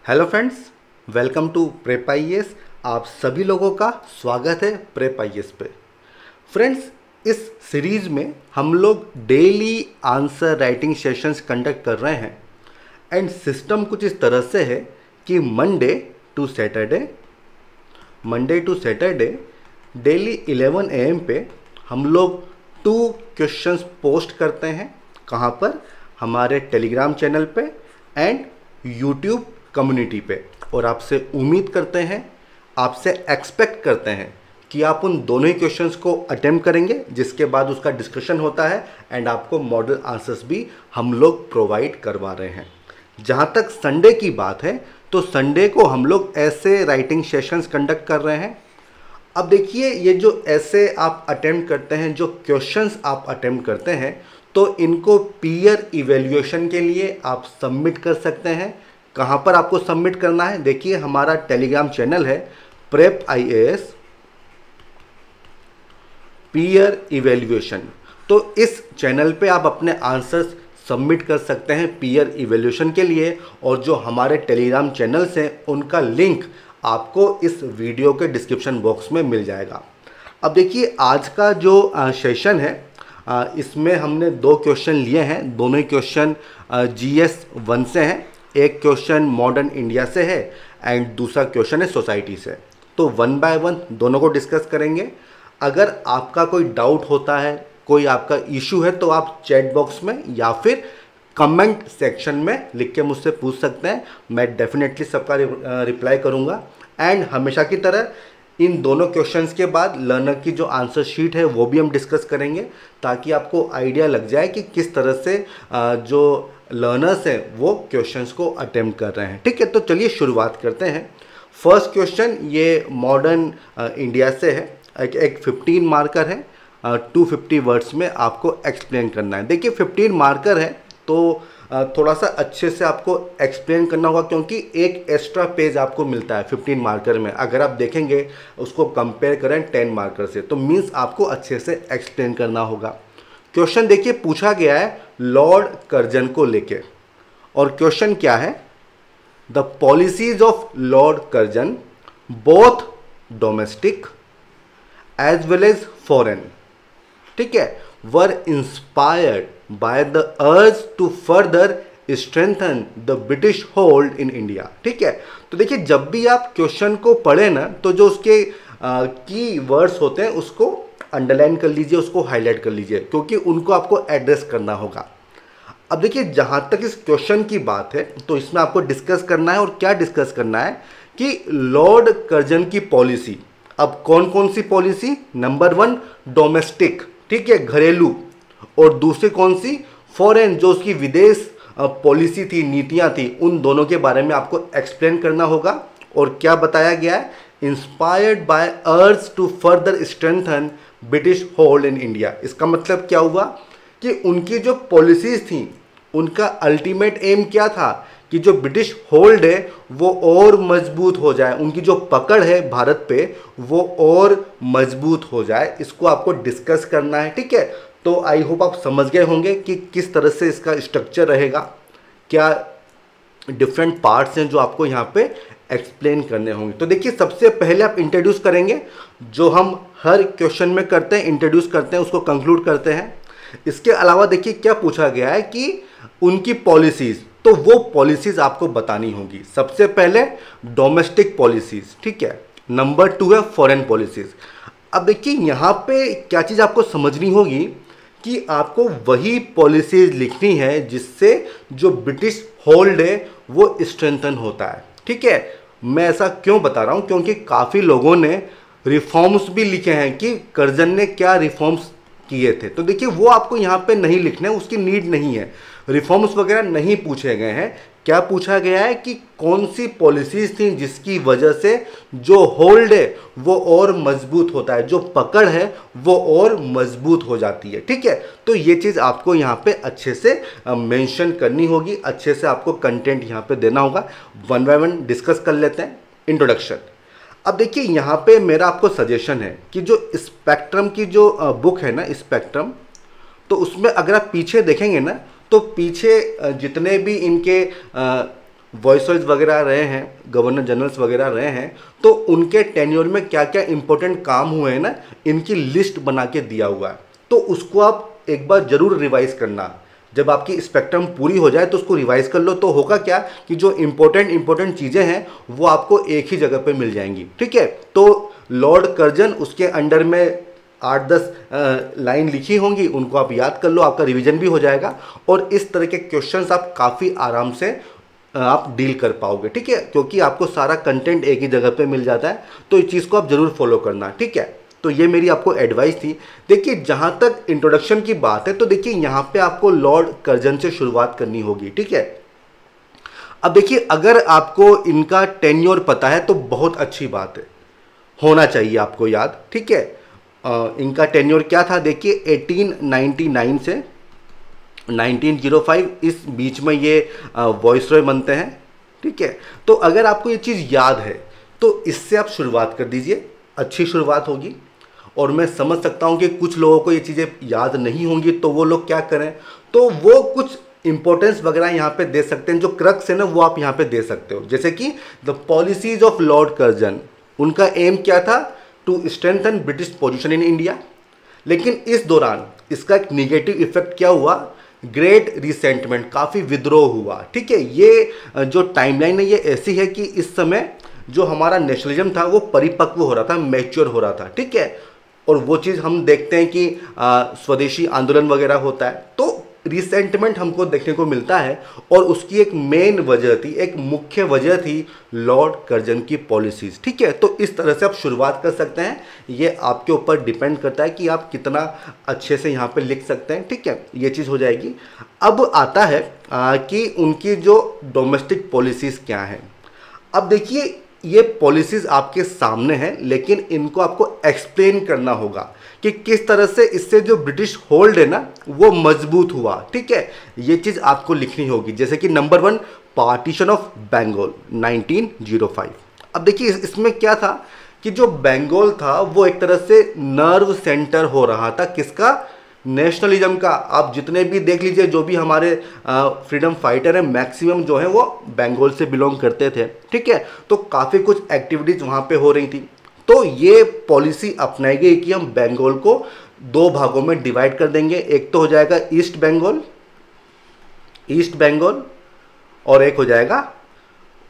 Hello friends, welcome to prep IAS. आप सभी लोगों का स्वागत है प्रेप आईएएस पे। फ्रेंड्स, इस सीरीज़ में हम लोग daily answer writing sessions conduct कर रहे हैं एंड सिस्टम कुछ इस तरह से है कि Monday to Saturday daily 11 AM पे हम लोग 2 क्वेश्चंस पोस्ट करते हैं। कहाँ पर? हमारे टेलीग्राम चैनल पे एंड यूट्यूब कम्युनिटी पे। और आपसे उम्मीद करते हैं, आपसे एक्सपेक्ट करते हैं कि आप उन दोनों ही क्वेश्चंस को अटेम्प्ट करेंगे, जिसके बाद उसका डिस्कशन होता है एंड आपको मॉडल आंसर्स भी हम लोग प्रोवाइड करवा रहे हैं। जहाँ तक संडे की बात है तो संडे को हम लोग ऐसे राइटिंग सेशंस कंडक्ट कर रहे हैं। अब देखिए, ये जो ऐसे आप अटेम्प्ट करते हैं, जो क्वेश्चंस आप अटेम्प्ट करते हैं, तो इनको पीयर इवेल्युएशन के लिए आप सबमिट कर सकते हैं। कहाँ पर आपको सबमिट करना है? देखिए, हमारा टेलीग्राम चैनल है प्रेप आईएएस पीयर इवेल्युएशन। तो इस चैनल पे आप अपने आंसर्स सबमिट कर सकते हैं पीयर इवेल्युएशन के लिए, और जो हमारे टेलीग्राम चैनल्स हैं उनका लिंक आपको इस वीडियो के डिस्क्रिप्शन बॉक्स में मिल जाएगा। अब देखिए, आज का जो सेशन है इसमें हमने 2 क्वेश्चन लिए हैं। दोनों ही क्वेश्चन GS 1 से हैं। एक क्वेश्चन मॉडर्न इंडिया से है एंड दूसरा क्वेश्चन है सोसाइटी से। तो 1 बाय 1 दोनों को डिस्कस करेंगे। अगर आपका कोई डाउट होता है, कोई आपका इशू है, तो आप चैट बॉक्स में या फिर कमेंट सेक्शन में लिख के मुझसे पूछ सकते हैं। मैं डेफिनेटली सबका रिप्लाई करूंगा। एंड हमेशा की तरह इन दोनों क्वेश्चंस के बाद लर्नर की जो आंसर शीट है वो भी हम डिस्कस करेंगे, ताकि आपको आइडिया लग जाए कि किस तरह से जो लर्नर्स हैं वो क्वेश्चंस को अटेम्प्ट कर रहे हैं। ठीक है, तो चलिए शुरुआत करते हैं। फर्स्ट क्वेश्चन ये मॉडर्न इंडिया से है। एक 15 मार्कर है, 250 वर्ड्स में आपको एक्सप्लेन करना है। देखिए, 15 मार्कर है तो थोड़ा सा अच्छे से आपको एक्सप्लेन करना होगा, क्योंकि एक एक्स्ट्रा पेज आपको मिलता है 15 मार्कर में। अगर आप देखेंगे उसको कंपेयर करें 10 मार्कर से, तो मीन्स आपको अच्छे से एक्सप्लेन करना होगा। क्वेश्चन देखिए, पूछा गया है लॉर्ड कर्जन को लेके, और क्वेश्चन क्या है? The policies of Lord Curzon both domestic as well as foreign, ठीक है, were inspired by the urge to further strengthen the British hold in India। ठीक है, तो देखिए, जब भी आप क्वेश्चन को पढ़े ना, तो जो उसके की वर्ड्स होते हैं उसको अंडरलाइन कर लीजिए, उसको हाईलाइट कर लीजिए, क्योंकि उनको आपको एड्रेस करना होगा। अब देखिए, जहाँ तक इस क्वेश्चन की बात है तो इसमें आपको डिस्कस करना है, और क्या डिस्कस करना है कि लॉर्ड कर्जन की पॉलिसी। अब कौन कौन सी पॉलिसी? नंबर 1 डोमेस्टिक, ठीक है, घरेलू, और दूसरी कौन सी? फॉरेन, जो उसकी विदेश पॉलिसी थी, नीतियां थी, उन दोनों के बारे में आपको एक्सप्लेन करना होगा। और क्या बताया गया है? Inspired by urge to further strengthen British hold in India. इसका मतलब क्या हुआ कि उनकी जो पॉलिसीज थी, उनका अल्टीमेट एम क्या था कि जो ब्रिटिश होल्ड है वो और मजबूत हो जाए, उनकी जो पकड़ है भारत पे वो और मजबूत हो जाए। इसको आपको डिस्कस करना है। ठीक है, तो आई होप आप समझ गए होंगे कि किस तरह से इसका स्ट्रक्चर रहेगा, क्या डिफरेंट पार्ट्स हैं जो आपको यहाँ पे एक्सप्लेन करने होंगे। तो देखिए, सबसे पहले आप इंट्रोड्यूस करेंगे, जो हम हर क्वेश्चन में करते हैं, इंट्रोड्यूस करते हैं, उसको कंक्लूड करते हैं। इसके अलावा देखिए क्या पूछा गया है कि उनकी पॉलिसीज, तो वो पॉलिसीज आपको बतानी होगी। सबसे पहले डोमेस्टिक पॉलिसीज, ठीक है, नंबर 2 है फॉरेन पॉलिसीज। अब देखिए, यहाँ पे क्या चीज़ आपको समझनी होगी कि आपको वही पॉलिसीज लिखनी है जिससे जो ब्रिटिश होल्ड है वो स्ट्रेंथन होता है। ठीक है, मैं ऐसा क्यों बता रहा हूँ? क्योंकि काफ़ी लोगों ने रिफॉर्म्स भी लिखे हैं कि कर्जन ने क्या रिफॉर्म्स किए थे। तो देखिए, वो आपको यहाँ पे नहीं लिखने, उसकी नीड नहीं है। रिफॉर्म्स वगैरह नहीं पूछे गए हैं। क्या पूछा गया है कि कौन सी पॉलिसीज थी जिसकी वजह से जो होल्ड है वो और मजबूत होता है, जो पकड़ है वो और मजबूत हो जाती है। ठीक है, तो ये चीज़ आपको यहाँ पे अच्छे से मेंशन करनी होगी, अच्छे से आपको कंटेंट यहाँ पे देना होगा। 1 बाय 1 डिस्कस कर लेते हैं। इंट्रोडक्शन। अब देखिए, यहाँ पे मेरा आपको सजेशन है कि जो स्पेक्ट्रम की जो बुक है ना, स्पेक्ट्रम, तो उसमें अगर आप पीछे देखेंगे ना, तो पीछे जितने भी इनके वॉइसरॉयज वगैरह रहे हैं, गवर्नर जनरल्स वगैरह रहे हैं, तो उनके टेन्योर में क्या क्या इंपॉर्टेंट काम हुए हैं ना, इनकी लिस्ट बना के दिया हुआ है। तो उसको आप एक बार जरूर रिवाइज करना। जब आपकी स्पेक्ट्रम पूरी हो जाए तो उसको रिवाइज कर लो, तो होगा क्या कि जो इंपॉर्टेंट चीज़ें हैं वो आपको एक ही जगह पे मिल जाएंगी। ठीक है, तो लॉर्ड कर्जन, उसके अंडर में 8-10 लाइन लिखी होंगी, उनको आप याद कर लो, आपका रिवीजन भी हो जाएगा और इस तरह के क्वेश्चंस आप काफ़ी आराम से आप डील कर पाओगे। ठीक है, क्योंकि आपको सारा कंटेंट एक ही जगह पे मिल जाता है, तो इस चीज़ को आप जरूर फॉलो करना। ठीक है, तो ये मेरी आपको एडवाइस थी। देखिए, जहाँ तक इंट्रोडक्शन की बात है, तो देखिए यहाँ पे आपको लॉर्ड कर्जन से शुरुआत करनी होगी। ठीक है, अब देखिए, अगर आपको इनका टेन्योर पता है तो बहुत अच्छी बात है, होना चाहिए आपको याद। ठीक है, इनका टेन्योर क्या था, देखिए 1899 से 1905, इस बीच में ये वॉइसरॉय बनते हैं। ठीक है, तो अगर आपको ये चीज़ याद है तो इससे आप शुरुआत कर दीजिए, अच्छी शुरुआत होगी। और मैं समझ सकता हूँ कि कुछ लोगों को ये चीज़ें याद नहीं होंगी, तो वो लोग क्या करें, तो वो कुछ इंपॉर्टेंस वगैरह यहाँ पे दे सकते हैं, जो क्रक्स है ना वो आप यहाँ पे दे सकते हो। जैसे कि the policies of Lord Curzon, उनका एम क्या था, to strengthen British position in India. लेकिन इस दौरान इसका एक निगेटिव इफेक्ट क्या हुआ, ग्रेट रिसेंटमेंट, काफ़ी विद्रोह हुआ। ठीक है, ये जो टाइमलाइन है ये ऐसी है कि इस समय जो हमारा नेशनलिज्म था वो परिपक्व हो रहा था, मैच्योर हो रहा था। ठीक है, और वो चीज़ हम देखते हैं कि स्वदेशी आंदोलन वगैरह होता है, तो रिसेंटमेंट हमको देखने को मिलता है। और उसकी एक मेन वजह थी, एक मुख्य वजह थी लॉर्ड कर्जन की पॉलिसीज़। ठीक है, तो इस तरह से आप शुरुआत कर सकते हैं, ये आपके ऊपर डिपेंड करता है कि आप कितना अच्छे से यहाँ पे लिख सकते हैं। ठीक है, ये चीज़ हो जाएगी। अब आता है कि उनकी जो डोमेस्टिक पॉलिसीज़ क्या हैं। अब देखिए, ये पॉलिसीज आपके सामने हैं, लेकिन इनको आपको एक्सप्लेन करना होगा कि किस तरह से इससे जो ब्रिटिश होल्ड है ना वो मजबूत हुआ। ठीक है, ये चीज़ आपको लिखनी होगी। जैसे कि नंबर 1, पार्टीशन ऑफ बंगाल 1905। अब देखिए, इसमें क्या था कि जो बंगाल था वो एक तरह से नर्व सेंटर हो रहा था, किसका, नेशनलिज्म का। आप जितने भी देख लीजिए, जो भी हमारे फ्रीडम फाइटर हैं, मैक्सिमम जो है वो बंगाल से बिलोंग करते थे। ठीक है, तो काफ़ी कुछ एक्टिविटीज़ वहाँ पे हो रही थी। तो ये पॉलिसी अपनाई गई कि हम बंगाल को 2 भागों में डिवाइड कर देंगे। एक तो हो जाएगा ईस्ट बंगाल और एक हो जाएगा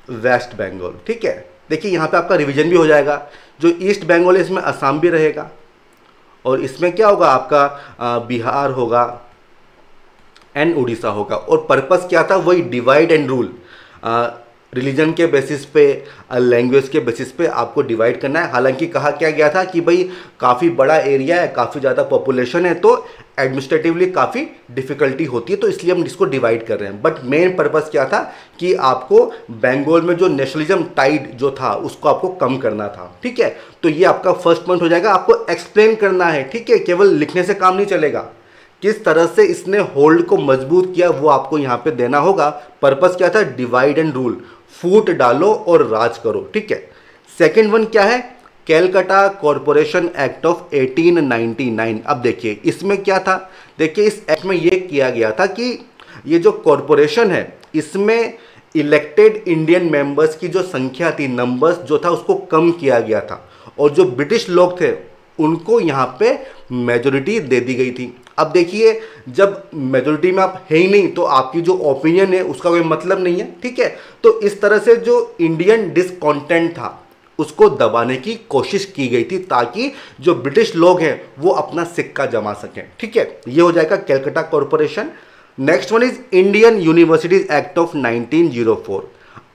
वेस्ट बंगाल। ठीक है, देखिए यहाँ पे आपका रिवीजन भी हो जाएगा। जो ईस्ट बंगाल है इसमें असम भी रहेगा, और इसमें क्या होगा, आपका बिहार होगा एंड उड़ीसा होगा। और पर्पस क्या था, वही डिवाइड एंड रूल, रिलीजन के बेसिस पे, लैंग्वेज के बेसिस पे आपको डिवाइड करना है। हालांकि कहा क्या गया था कि भाई काफ़ी बड़ा एरिया है, काफ़ी ज़्यादा पॉपुलेशन है, तो एडमिनिस्ट्रेटिवली काफ़ी डिफिकल्टी होती है, तो इसलिए हम इसको डिवाइड कर रहे हैं। बट मेन पर्पस क्या था कि आपको बंगाल में जो नेशनलिज्म टाइड जो था उसको आपको कम करना था। ठीक है, तो ये आपका फर्स्ट पॉइंट हो जाएगा, आपको एक्सप्लेन करना है। ठीक है, केवल लिखने से काम नहीं चलेगा, किस तरह से इसने होल्ड को मजबूत किया वो आपको यहाँ पे देना होगा। पर्पस क्या था, डिवाइड एंड रूल, फूट डालो और राज करो। ठीक है, सेकंड वन क्या है, कैलकाटा कॉरपोरेशन एक्ट ऑफ 1899। अब देखिए इसमें क्या था, देखिए इस एक्ट में ये किया गया था कि ये जो कॉरपोरेशन है इसमें इलेक्टेड इंडियन मेंबर्स की जो संख्या थी, नंबर्स जो था, उसको कम किया गया था, और जो ब्रिटिश लोग थे उनको यहाँ पे मेजोरिटी दे दी गई थी। अब देखिए, जब मेजोरिटी में आप है ही नहीं तो आपकी जो ओपिनियन है उसका कोई मतलब नहीं है। ठीक है, तो इस तरह से जो इंडियन डिसकॉन्टेंट था उसको दबाने की कोशिश की गई थी, ताकि जो ब्रिटिश लोग हैं वो अपना सिक्का जमा सकें। ठीक है, ये हो जाएगा Calcutta corporation. Next one is Indian universities act of 1904।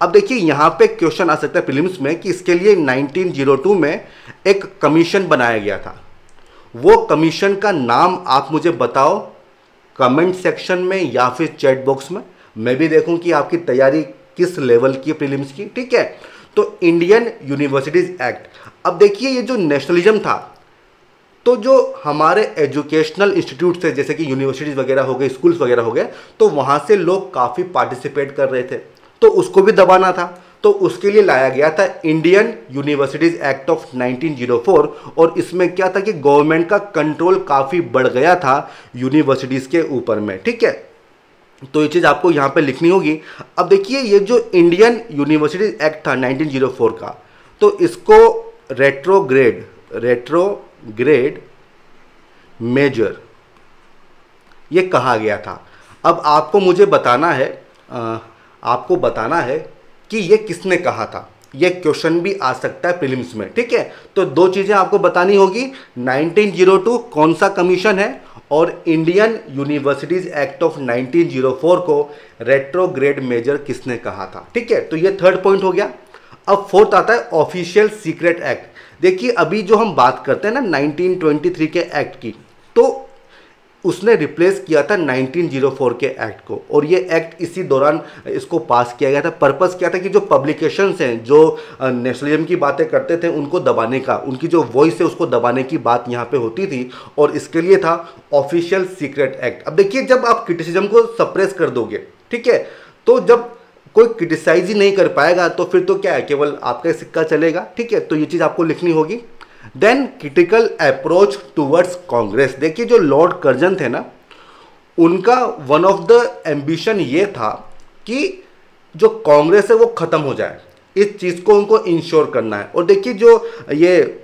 अब देखिए यहाँ पे क्वेश्चन आ सकता है प्रीलिम्स में कि इसके लिए 1902 में एक कमीशन बनाया गया था। वो कमीशन का नाम आप मुझे बताओ कमेंट सेक्शन में या फिर चैट बॉक्स में, मैं भी देखूं कि आपकी तैयारी किस लेवल की है प्रीलिम्स की। ठीक है, तो इंडियन यूनिवर्सिटीज एक्ट। अब देखिए ये जो नेशनलिज्म था, तो जो हमारे एजुकेशनल इंस्टीट्यूट थे जैसे कि यूनिवर्सिटीज़ वगैरह हो गए, स्कूल्स वगैरह हो गए, तो वहाँ से लोग काफ़ी पार्टिसिपेट कर रहे थे, तो उसको भी दबाना था। तो उसके लिए लाया गया था इंडियन यूनिवर्सिटीज़ एक्ट ऑफ 1904, और इसमें क्या था कि गवर्नमेंट का कंट्रोल काफ़ी बढ़ गया था यूनिवर्सिटीज़ के ऊपर में। ठीक है, तो ये चीज़ आपको यहाँ पे लिखनी होगी। अब देखिए ये जो इंडियन यूनिवर्सिटी एक्ट था 1904 का, तो इसको रेट्रोग्रेड मेजर ये कहा गया था। अब आपको मुझे बताना है आपको बताना है कि ये किसने कहा था। ये क्वेश्चन भी आ सकता है प्रीलिम्स में, ठीक है। तो दो चीज़ें आपको बतानी होगी, 1902 कौन सा कमीशन है और इंडियन यूनिवर्सिटीज एक्ट ऑफ 1904 को रेट्रोग्रेड मेजर किसने कहा था, ठीक है। तो ये थर्ड पॉइंट हो गया। अब फोर्थ आता है ऑफिशियल सीक्रेट एक्ट। देखिए अभी जो हम बात करते हैं ना 1923 के एक्ट की, तो उसने रिप्लेस किया था 1904 के एक्ट को, और ये एक्ट इसी दौरान इसको पास किया गया था। पर्पस क्या था कि जो पब्लिकेशंस हैं जो नेशनलिज्म की बातें करते थे उनको दबाने का, उनकी जो वॉइस है उसको दबाने की बात यहाँ पे होती थी, और इसके लिए था ऑफिशियल सीक्रेट एक्ट। अब देखिए जब आप क्रिटिसिज्म को सप्रेस कर दोगे, ठीक है, तो जब कोई क्रिटिसाइज ही नहीं कर पाएगा तो फिर तो क्या है, केवल आपका सिक्का चलेगा, ठीक है। तो ये चीज़ आपको लिखनी होगी। Then critical approach towards Congress. देखिए जो लॉर्ड कर्जन थे ना, उनका वन ऑफ द एम्बिशन ये था कि जो कांग्रेस है वो ख़त्म हो जाए, इस चीज़ को उनको इंश्योर करना है। और देखिए जो ये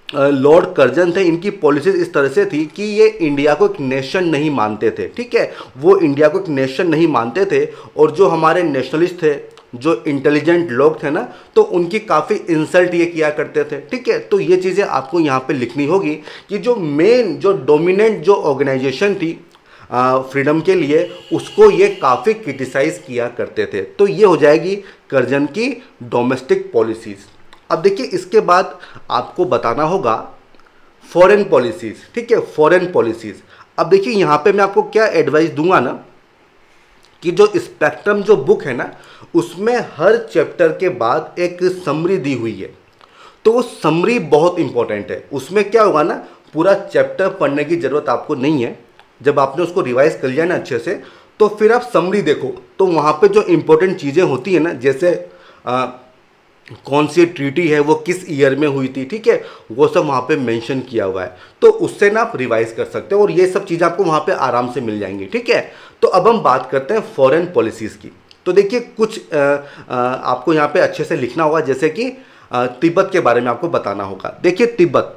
लॉर्ड कर्जन थे, इनकी पॉलिसीज इस तरह से थी कि ये इंडिया को एक नेशन नहीं मानते थे, ठीक है, वो इंडिया को एक नेशन नहीं मानते थे। और जो हमारे नेशनलिस्ट थे, जो इंटेलिजेंट लोग थे ना, तो उनकी काफ़ी इंसल्ट ये किया करते थे, ठीक है। तो ये चीज़ें आपको यहाँ पे लिखनी होगी कि जो मेन जो डोमिनेंट जो ऑर्गेनाइजेशन थी फ्रीडम के लिए, उसको ये काफ़ी क्रिटिसाइज किया करते थे। तो ये हो जाएगी कर्जन की डोमेस्टिक पॉलिसीज़। अब देखिए इसके बाद आपको बताना होगा फॉरेन पॉलिसीज़, ठीक है, फॉरेन पॉलिसीज़। अब देखिए यहाँ पे मैं आपको क्या एडवाइस दूंगा ना, कि जो स्पेक्ट्रम जो बुक है ना, उसमें हर चैप्टर के बाद एक समरी दी हुई है, तो वो समरी बहुत इंपॉर्टेंट है। उसमें क्या होगा ना, पूरा चैप्टर पढ़ने की ज़रूरत आपको नहीं है। जब आपने उसको रिवाइज कर लिया ना अच्छे से, तो फिर आप समरी देखो, तो वहाँ पे जो इंपॉर्टेंट चीज़ें होती है ना, जैसे कौन सी ट्रीटी है वो किस ईयर में हुई थी, ठीक है, वो सब वहाँ पे मेंशन किया हुआ है। तो उससे ना आप रिवाइज कर सकते हो, और ये सब चीज़ें आपको वहाँ पे आराम से मिल जाएंगी, ठीक है। तो अब हम बात करते हैं फॉरेन पॉलिसीज़ की। तो देखिए कुछ आपको यहाँ पे अच्छे से लिखना होगा, जैसे कि तिब्बत के बारे में आपको बताना होगा। देखिए तिब्बत,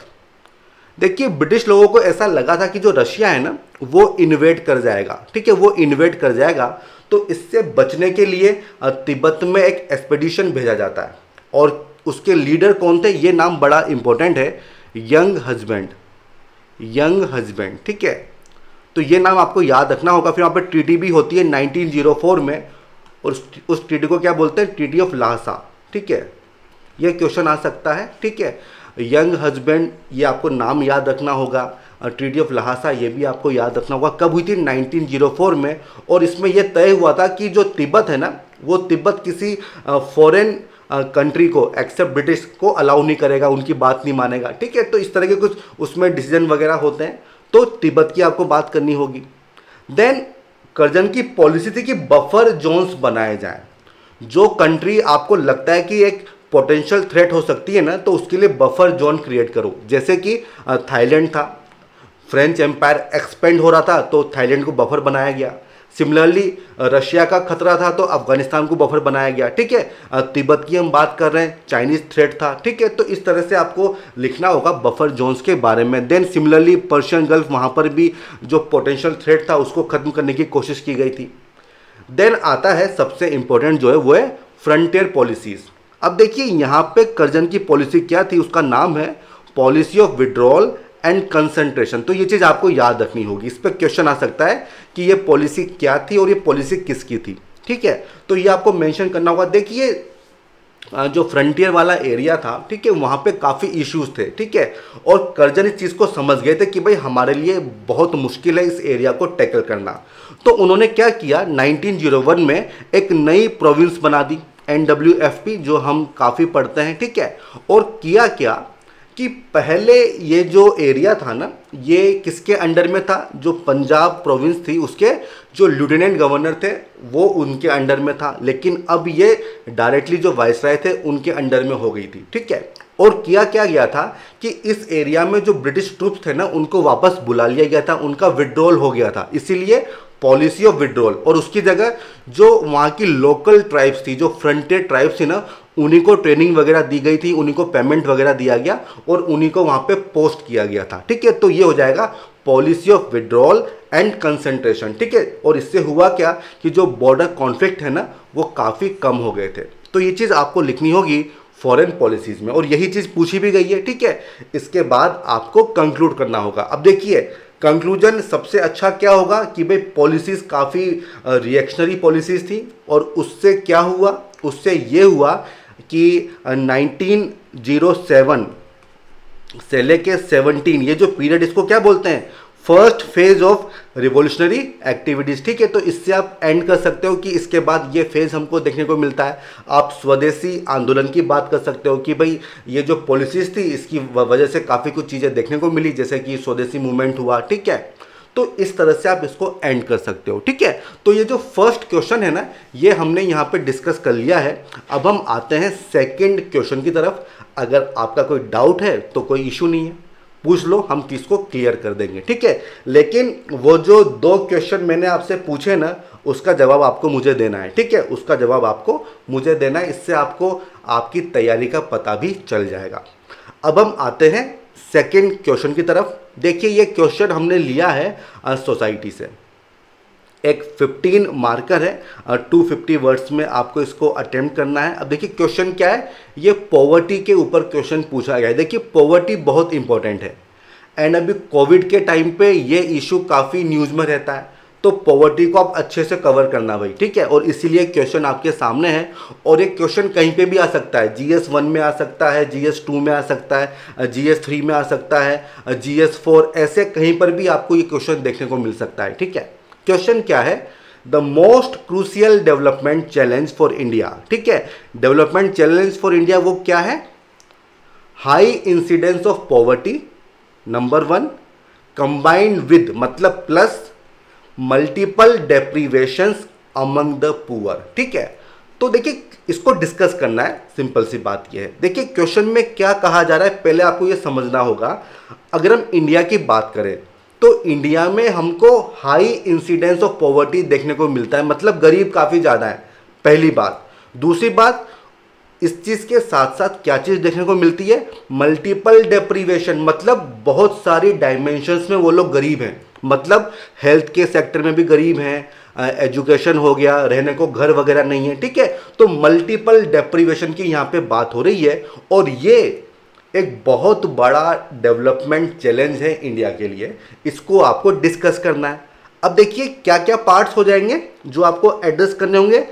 देखिए ब्रिटिश लोगों को ऐसा लगा था कि जो रशिया है ना वो इन्वेड कर जाएगा, ठीक है, वो इन्वेड कर जाएगा। तो इससे बचने के लिए तिब्बत में एक एक्सपेडिशन भेजा जाता है, और उसके लीडर कौन थे, ये नाम बड़ा इंपॉर्टेंट है, यंग हस्बैंड, ठीक है। तो ये नाम आपको याद रखना होगा। फिर वहाँ पर ट्रीटी भी होती है 1904 में, और उस ट्रीटी को क्या बोलते हैं, ट्रीटी ऑफ लाहसा, ठीक है। ये क्वेश्चन आ सकता है, ठीक है। यंग हस्बैंड, ये आपको नाम याद रखना होगा। ट्रीटी ऑफ लाहसा, ये भी आपको याद रखना होगा। कब हुई थी, 1904 में। और इसमें यह तय हुआ था कि जो तिब्बत है ना, वो तिब्बत किसी फॉरेन कंट्री को एक्सेप्ट ब्रिटिश को अलाउ नहीं करेगा, उनकी बात नहीं मानेगा, ठीक है। तो इस तरह के कुछ उसमें डिसीजन वगैरह होते हैं, तो तिब्बत की आपको बात करनी होगी। देन कर्जन की पॉलिसी थी कि बफर जोन्स बनाए जाएं। जो कंट्री आपको लगता है कि एक पोटेंशियल थ्रेट हो सकती है ना, तो उसके लिए बफर जोन क्रिएट करो। जैसे कि थाईलैंड था, फ्रेंच एम्पायर एक्सपेंड हो रहा था, तो थाईलैंड को बफर बनाया गया। सिमिलरली रशिया का खतरा था, तो अफगानिस्तान को बफर बनाया गया, ठीक है। तिब्बत की हम बात कर रहे हैं, चाइनीज थ्रेट था, ठीक है। तो इस तरह से आपको लिखना होगा बफर जोन्स के बारे में। देन सिमिलरली पर्शियन गल्फ, वहाँ पर भी जो पोटेंशियल थ्रेट था उसको खत्म करने की कोशिश की गई थी। देन आता है सबसे इंपॉर्टेंट जो है वो है फ्रंटियर पॉलिसीज़। अब देखिए यहाँ पे कर्जन की पॉलिसी क्या थी, उसका नाम है policy of withdrawal and concentration. तो ये चीज़ आपको याद रखनी होगी, इस पर क्वेश्चन आ सकता है कि ये पॉलिसी क्या थी और ये पॉलिसी किसकी थी, ठीक है। तो ये आपको मेंशन करना होगा। देखिए जो फ्रंटियर वाला एरिया था, ठीक है, वहाँ पे काफ़ी इश्यूज थे, ठीक है। और कर्जन इस चीज़ को समझ गए थे कि भाई हमारे लिए बहुत मुश्किल है इस एरिया को टैकल करना। तो उन्होंने क्या किया, 1901 में एक नई प्रोविंस बना दी, NWFP, जो हम काफ़ी पढ़ते हैं, ठीक है। और किया क्या कि पहले ये जो एरिया था ना, ये किसके अंडर में था, जो पंजाब प्रोविंस थी उसके जो लेफ्टिनेंट गवर्नर थे वो उनके अंडर में था। लेकिन अब ये डायरेक्टली जो वाइसराय थे उनके अंडर में हो गई थी, ठीक है। और किया क्या गया था कि इस एरिया में जो ब्रिटिश ट्रूप्स थे ना, उनको वापस बुला लिया गया था, उनका विड्रॉल हो गया था। इसीलिए पॉलिसी ऑफ विड्रॉल, और उसकी जगह जो वहाँ की लोकल ट्राइब्स थी, जो फ्रंटियर ट्राइब्स थी ना, उन्हीं को ट्रेनिंग वगैरह दी गई थी, उन्हीं को पेमेंट वगैरह दिया गया और उन्हीं को वहाँ पे पोस्ट किया गया था। ठीक है, तो ये हो जाएगा policy of withdrawal and concentration. ठीक है, और इससे हुआ क्या कि जो बॉर्डर कॉन्फ्लिक्ट है ना वो काफ़ी कम हो गए थे। तो ये चीज़ आपको लिखनी होगी फॉरेन पॉलिसीज़ में, और यही चीज़ पूछी भी गई है। ठीक है, इसके बाद आपको कंक्लूड करना होगा। अब देखिए कंक्लूजन सबसे अच्छा क्या होगा कि भाई पॉलिसीज़ काफ़ी रिएक्शनरी पॉलिसीज़ थी, और उससे क्या हुआ, उससे ये हुआ कि 1907 से लेके 17, ये जो पीरियड, इसको क्या बोलते हैं, first phase of revolutionary activities. ठीक है, तो इससे आप एंड कर सकते हो कि इसके बाद ये फेज हमको देखने को मिलता है। आप स्वदेशी आंदोलन की बात कर सकते हो कि भाई ये जो पॉलिसीज़ थी इसकी वजह से काफ़ी कुछ चीज़ें देखने को मिली, जैसे कि स्वदेशी मूवमेंट हुआ। ठीक है, तो इस तरह से आप इसको एंड कर सकते हो। ठीक है, तो ये जो फर्स्ट क्वेश्चन है ना ये हमने यहाँ पे डिस्कस कर लिया है। अब हम आते हैं सेकंड क्वेश्चन की तरफ। अगर आपका कोई डाउट है तो कोई इशू नहीं है, पूछ लो, हम किसको क्लियर कर देंगे। ठीक है, लेकिन वो जो 2 क्वेश्चन मैंने आपसे पूछे ना उसका जवाब आपको मुझे देना है। ठीक है, उसका जवाब आपको मुझे देना है, इससे आपको आपकी तैयारी का पता भी चल जाएगा। अब हम आते हैं सेकंड क्वेश्चन की तरफ। देखिए ये क्वेश्चन हमने लिया है सोसाइटी से, एक 15 मार्कर है, 250 वर्ड्स में आपको इसको अटेम्प्ट करना है। अब देखिए क्वेश्चन क्या है, ये पॉवर्टी के ऊपर क्वेश्चन पूछा गया है। देखिए पॉवर्टी बहुत इंपॉर्टेंट है, एंड अभी कोविड के टाइम पे ये इशू काफ़ी न्यूज़ में रहता है, तो पॉवर्टी को आप अच्छे से कवर करना भाई। ठीक है, और इसीलिए क्वेश्चन आपके सामने है, और एक क्वेश्चन कहीं पे भी आ सकता है, GS 1 में आ सकता है, GS 2 में आ सकता है, GS 3 में आ सकता है, GS 4, ऐसे कहीं पर भी आपको ये क्वेश्चन देखने को मिल सकता है। ठीक है, क्वेश्चन क्या है, the most crucial development challenge for India. ठीक है, डेवलपमेंट चैलेंज फॉर इंडिया वो क्या है, high incidence of poverty, number 1, combined with मतलब plus multiple deprivations among the poor. ठीक है, तो देखिए इसको डिस्कस करना है, सिंपल सी बात यह है। देखिए क्वेश्चन में क्या कहा जा रहा है पहले आपको ये समझना होगा। अगर हम इंडिया की बात करें तो इंडिया में हमको हाई इंसिडेंस ऑफ पॉवर्टी देखने को मिलता है, मतलब गरीब काफ़ी ज़्यादा है, पहली बात। दूसरी बात, इस चीज़ के साथ साथ क्या चीज़ देखने को मिलती है, मल्टीपल डेप्रीवेशन, मतलब बहुत सारी डायमेंशंस में वो लोग गरीब हैं, मतलब हेल्थ के सेक्टर में भी गरीब हैं, एजुकेशन हो गया, रहने को घर वगैरह नहीं है। ठीक है, तो मल्टीपल डेप्रीवेशन की यहाँ पे बात हो रही है, और ये एक बहुत बड़ा डेवलपमेंट चैलेंज है इंडिया के लिए, इसको आपको डिस्कस करना है। अब देखिए क्या क्या पार्ट्स हो जाएंगे जो आपको एड्रेस करने होंगे।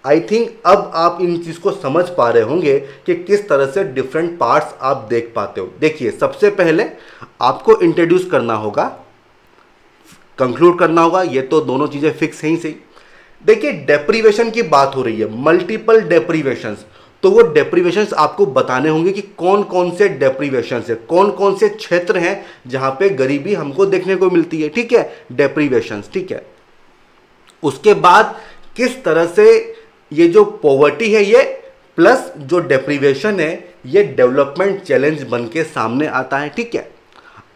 आई थिंक अब आप इन चीज़ को समझ पा रहे होंगे कि किस तरह से डिफरेंट पार्ट्स आप देख पाते हो। देखिए सबसे पहले आपको इंट्रोड्यूस करना होगा, कंक्लूड करना होगा, ये तो दोनों चीज़ें फिक्स हैं ही सही। देखिए डेप्रीवेशन की बात हो रही है, मल्टीपल डेप्रीवेशंस, तो वो डेप्रीवेशंस आपको बताने होंगे कि कौन कौन से डेप्रीवेशंस है, कौन कौन से क्षेत्र हैं जहां पे गरीबी हमको देखने को मिलती है। ठीक है, डेप्रीवेशंस। ठीक है, उसके बाद किस तरह से ये जो पॉवर्टी है ये प्लस जो डेप्रीवेशन है ये डेवलपमेंट चैलेंज बन के सामने आता है। ठीक है,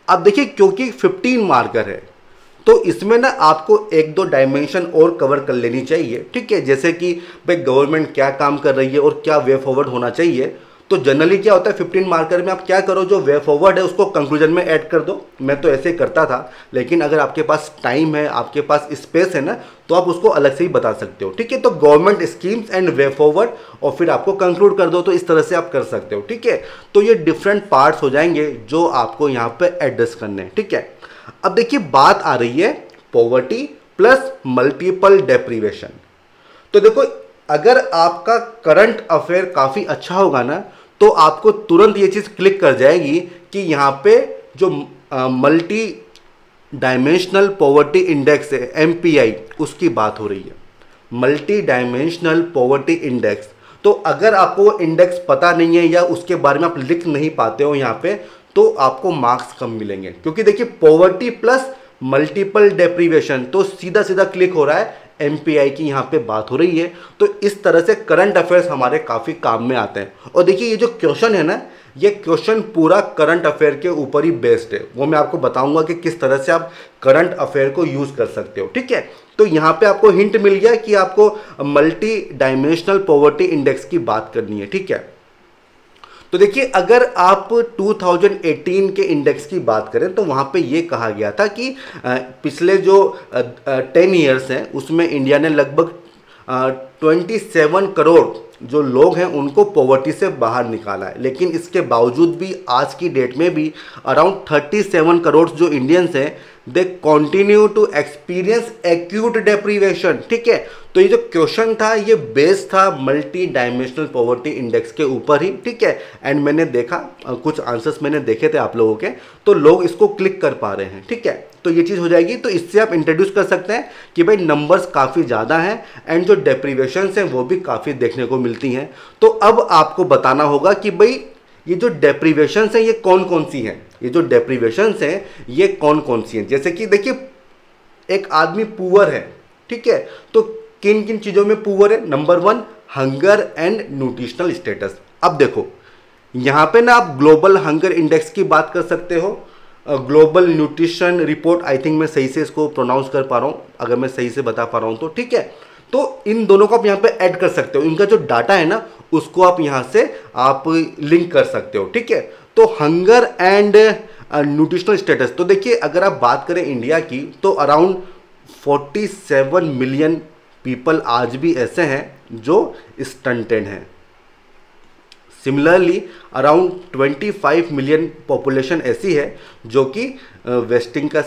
अब देखिए क्योंकि 15 मार्कर है तो इसमें ना आपको 1-2 डायमेंशन और कवर कर लेनी चाहिए। ठीक है, जैसे कि भाई गवर्नमेंट क्या काम कर रही है और क्या वे फॉरवर्ड होना चाहिए। तो जनरली क्या होता है 15 मार्कर में आप क्या करो, जो वे फॉरवर्ड है उसको कंक्लूजन में ऐड कर दो। मैं तो ऐसे करता था, लेकिन अगर आपके पास टाइम है, आपके पास स्पेस है ना, तो आप उसको अलग से ही बता सकते हो। ठीक है, तो government schemes and way forward और फिर आपको कंक्लूड कर दो, तो इस तरह से आप कर सकते हो। ठीक है, तो ये डिफरेंट पार्ट्स हो जाएंगे जो आपको यहाँ पे एड्रेस करने हैं। ठीक है, अब देखिए बात आ रही है पॉवर्टी प्लस मल्टीपल डेप्रीवेशन। तो देखो अगर आपका करंट अफेयर काफ़ी अच्छा होगा ना तो आपको तुरंत ये चीज़ क्लिक कर जाएगी कि यहाँ पे जो मल्टी डायमेंशनल पॉवर्टी इंडेक्स है MPI, उसकी बात हो रही है, मल्टी डायमेंशनल पॉवर्टी इंडेक्स। तो अगर आपको वो इंडेक्स पता नहीं है या उसके बारे में आप लिख नहीं पाते हो यहाँ पे, तो आपको मार्क्स कम मिलेंगे। क्योंकि देखिए पॉवर्टी प्लस मल्टीपल डेप्रीवेशन तो सीधा सीधा क्लिक हो रहा है MPI की यहाँ पे बात हो रही है। तो इस तरह से करंट अफेयर्स हमारे काफ़ी काम में आते हैं। और देखिए ये जो क्वेश्चन है ना, ये क्वेश्चन पूरा करंट अफेयर के ऊपर ही बेस्ड है। वो मैं आपको बताऊंगा कि किस तरह से आप करंट अफेयर को यूज़ कर सकते हो, ठीक है। तो यहाँ पे आपको हिंट मिल गया कि आपको मल्टी डायमेंशनल पॉवर्टी इंडेक्स की बात करनी है, ठीक है। तो देखिए अगर आप 2018 के इंडेक्स की बात करें तो वहाँ पे ये कहा गया था कि पिछले जो 10 ईयर्स हैं उसमें इंडिया ने लगभग 27 करोड़ जो लोग हैं उनको पॉवर्टी से बाहर निकाला है। लेकिन इसके बावजूद भी आज की डेट में भी अराउंड 37 करोड़ जो इंडियंस हैं they continue to experience acute deprivation, ठीक है। तो ये जो क्वेश्चन था ये बेस्ड था मल्टी डायमेंशनल पॉवर्टी इंडेक्स के ऊपर ही, ठीक है। एंड मैंने देखा कुछ आंसर्स मैंने देखे थे आप लोगों के, तो लोग इसको क्लिक कर पा रहे हैं, ठीक है। तो ये चीज़ हो जाएगी। तो इससे आप इंट्रोड्यूस कर सकते हैं कि भाई नंबर्स काफ़ी ज़्यादा हैं एंड जो डेप्रीवेशंस हैं वो भी काफ़ी देखने को मिलती हैं। तो अब आपको बताना होगा कि भाई ये जो डेप्रीवेशंस हैं ये कौन कौन सी हैं, ये जो डेप्रीवेशंस हैं ये कौन कौन सी हैं। जैसे कि देखिए एक आदमी पुअर है, ठीक है, तो किन किन चीज़ों में पुअर है। Number 1 hunger and nutritional status. अब देखो यहाँ पे ना आप ग्लोबल हंगर इंडेक्स की बात कर सकते हो, global nutrition report, I think मैं सही से इसको प्रोनाउंस कर पा रहा हूँ, अगर मैं सही से बता पा रहा हूँ तो, ठीक है। तो इन दोनों को आप यहाँ पे ऐड कर सकते हो, इनका जो डाटा है ना उसको आप यहाँ से आप लिंक कर सकते हो, ठीक है। तो हंगर एंड न्यूट्रिशनल स्टेटस, तो देखिए अगर आप बात करें इंडिया की तो अराउंड 47 मिलियन पीपल आज भी ऐसे हैं जो स्टंटेड हैं। सिमिलरली अराउंड 25 मिलियन पॉपुलेशन ऐसी है जो कि वेस्टिंग का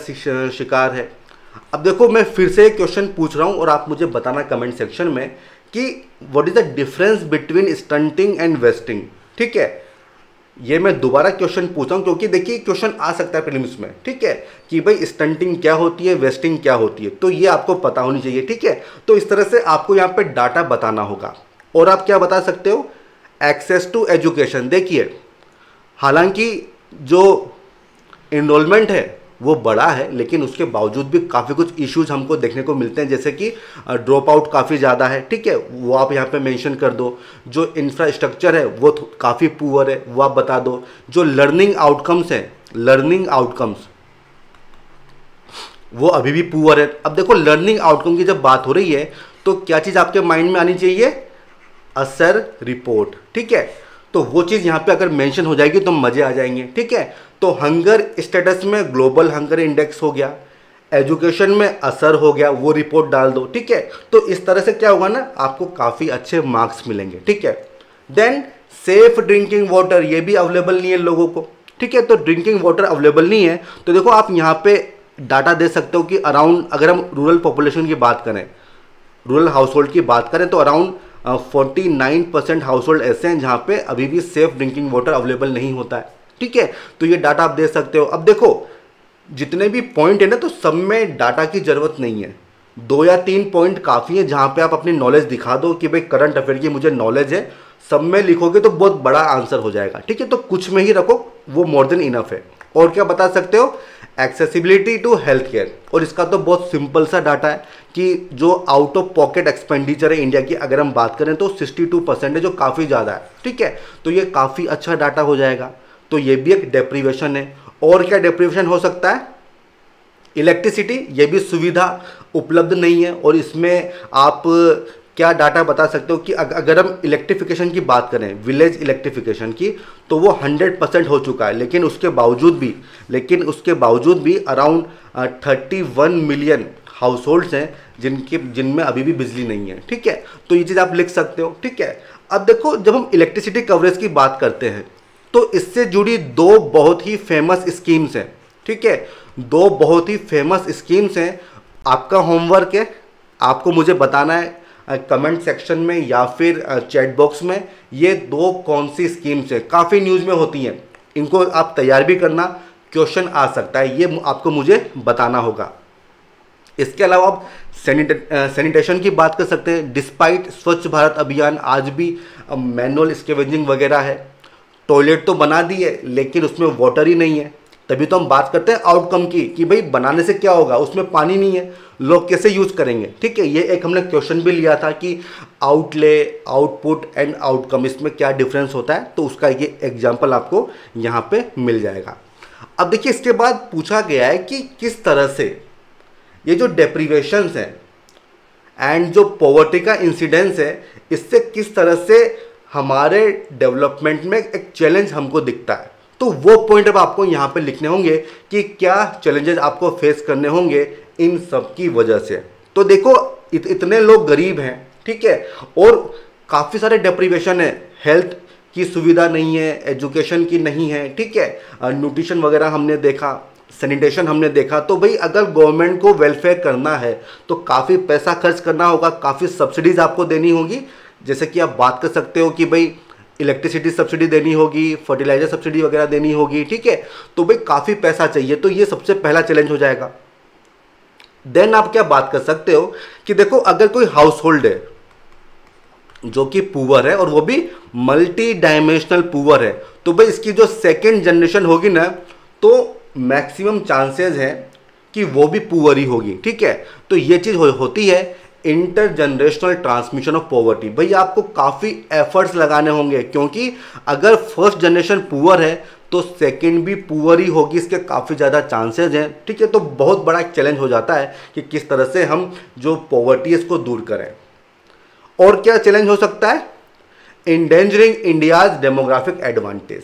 शिकार है। अब देखो मैं फिर से एक क्वेश्चन पूछ रहा हूँ और आप मुझे बताना कमेंट सेक्शन में कि what is the difference between stunting and wasting, ठीक है। ये मैं दोबारा क्वेश्चन पूछा हूँ क्योंकि देखिए क्वेश्चन आ सकता है प्रीलिम्स में, ठीक है, कि भाई स्टंटिंग क्या होती है, वेस्टिंग क्या होती है, तो ये आपको पता होनी चाहिए, ठीक है। तो इस तरह से आपको यहाँ पे डाटा बताना होगा। और आप क्या बता सकते हो, एक्सेस टू एजुकेशन। देखिए हालांकि जो इनरोलमेंट है वो बड़ा है लेकिन उसके बावजूद भी काफ़ी कुछ इश्यूज हमको देखने को मिलते हैं, जैसे कि ड्रॉप आउट काफ़ी ज़्यादा है, ठीक है, वो आप यहाँ पे मेंशन कर दो। जो इंफ्रास्ट्रक्चर है वो काफ़ी पुअर है, वो आप बता दो। जो लर्निंग आउटकम्स हैं, लर्निंग आउटकम्स वो अभी भी पुअर है। अब देखो लर्निंग आउटकम की जब बात हो रही है तो क्या चीज़ आपके माइंड में आनी चाहिए, असर रिपोर्ट, ठीक है। तो वो चीज़ यहाँ पे अगर मेंशन हो जाएगी तो मज़े आ जाएंगे, ठीक है। तो हंगर स्टेटस में ग्लोबल हंगर इंडेक्स हो गया, एजुकेशन में असर हो गया, वो रिपोर्ट डाल दो, ठीक है। तो इस तरह से क्या होगा ना, आपको काफ़ी अच्छे मार्क्स मिलेंगे, ठीक है। देन सेफ ड्रिंकिंग वाटर, ये भी अवेलेबल नहीं है लोगों को, ठीक है। तो ड्रिंकिंग वाटर अवेलेबल नहीं है तो देखो आप यहाँ पे डाटा दे सकते हो कि अराउंड, अगर हम रूरल पॉपुलेशन की बात करें, रूरल हाउस होल्ड की बात करें तो अराउंड 49% हाउस होल्ड ऐसे हैं जहाँ पे अभी भी सेफ ड्रिंकिंग वाटर अवेलेबल नहीं होता है, ठीक है। तो ये डाटा आप दे सकते हो। अब देखो जितने भी पॉइंट है ना तो सब में डाटा की ज़रूरत नहीं है, 2 या 3 पॉइंट काफ़ी है जहाँ पे आप अपनी नॉलेज दिखा दो कि भाई करंट अफेयर की मुझे नॉलेज है। सब में लिखोगे तो बहुत बड़ा आंसर हो जाएगा, ठीक है। तो कुछ में ही रखो, वो मोर देन इनफ है। और क्या बता सकते हो, एक्सेसिबिलिटी टू हेल्थ केयर, और इसका तो बहुत सिंपल सा डाटा है कि जो आउट ऑफ पॉकेट एक्सपेंडिचर है इंडिया की अगर हम बात करें तो 62% है, जो काफ़ी ज़्यादा है, ठीक है। तो ये काफ़ी अच्छा डाटा हो जाएगा। तो ये भी एक डेप्रीवेशन है। और क्या डेप्रीवेशन हो सकता है, इलेक्ट्रिसिटी, ये भी सुविधा उपलब्ध नहीं है। और इसमें आप क्या डाटा बता सकते हो कि अगर हम इलेक्ट्रिफिकेशन की बात करें, विलेज इलेक्ट्रिफिकेशन की, तो वो 100% हो चुका है। लेकिन उसके बावजूद भी अराउंड 31 मिलियन हाउस होल्ड्स हैं जिनमें अभी भी बिजली नहीं है, ठीक है। तो ये चीज़ आप लिख सकते हो, ठीक है। अब देखो जब हम इलेक्ट्रिसिटी कवरेज की बात करते हैं तो इससे जुड़ी 2 बहुत ही फेमस स्कीम्स हैं, ठीक है। 2 बहुत ही फेमस स्कीम्स हैं। आपका होमवर्क है, आपको मुझे बताना है कमेंट सेक्शन में या फिर चैट बॉक्स में, ये 2 कौन सी स्कीम्स हैं, काफ़ी न्यूज़ में होती हैं, इनको आप तैयार भी करना, क्वेश्चन आ सकता है, ये आपको मुझे बताना होगा। इसके अलावा आप सैनिटेशन की बात कर सकते हैं। डिस्पाइट स्वच्छ भारत अभियान आज भी मैनुअल स्कैवेंजिंग वगैरह है। टॉयलेट तो बना दी है लेकिन उसमें वाटर ही नहीं है, तभी तो हम बात करते हैं आउटकम की कि भाई बनाने से क्या होगा, उसमें पानी नहीं है, लोग कैसे यूज़ करेंगे। ठीक है, ये एक हमने क्वेश्चन भी लिया था कि आउटले, आउटपुट एंड आउटकम, इसमें क्या डिफरेंस होता है, तो उसका ये एग्जाम्पल आपको यहाँ पे मिल जाएगा। अब देखिए इसके बाद पूछा गया है कि किस तरह से ये जो डेप्रीवेशंस हैं एंड जो पॉवर्टी का इंसिडेंस है, इससे किस तरह से हमारे डेवलपमेंट में एक चैलेंज हमको दिखता है। तो वो पॉइंट अब आपको यहाँ पे लिखने होंगे कि क्या चैलेंजेस आपको फेस करने होंगे इन सब की वजह से। तो देखो इतने लोग गरीब हैं, ठीक है, और काफ़ी सारे डेप्रीवेशन है, हेल्थ की सुविधा नहीं है, एजुकेशन की नहीं है, ठीक है, न्यूट्रिशन वगैरह हमने देखा, सैनिटेशन हमने देखा। तो भाई अगर गवर्नमेंट को वेलफेयर करना है तो काफ़ी पैसा खर्च करना होगा, काफ़ी सब्सिडीज़ आपको देनी होगी। जैसे कि आप बात कर सकते हो कि भाई इलेक्ट्रिसिटी सब्सिडी देनी होगी, फर्टिलाइजर सब्सिडी वगैरह देनी होगी, ठीक है, तो भाई काफ़ी पैसा चाहिए। तो ये सबसे पहला चैलेंज हो जाएगा। देन आप क्या बात कर सकते हो कि देखो अगर कोई हाउस होल्ड है जो कि पुअर है और वो भी मल्टी डायमेंशनल पुअर है, तो भाई इसकी जो सेकेंड जनरेशन होगी ना, तो मैक्सिमम चांसेस है कि वो भी पुअर ही होगी। ठीक है, तो ये चीज़ होती है inter generational transmission of poverty. भाई आपको काफ़ी एफर्ट्स लगाने होंगे, क्योंकि अगर फर्स्ट जनरेशन पुअर है तो सेकंड भी पुअर ही होगी, इसके काफ़ी ज़्यादा चांसेस हैं। ठीक है, तो बहुत बड़ा एक चैलेंज हो जाता है कि किस तरह से हम जो पॉवर्टी है इसको दूर करें। और क्या चैलेंज हो सकता है? Endangering India's demographic advantage.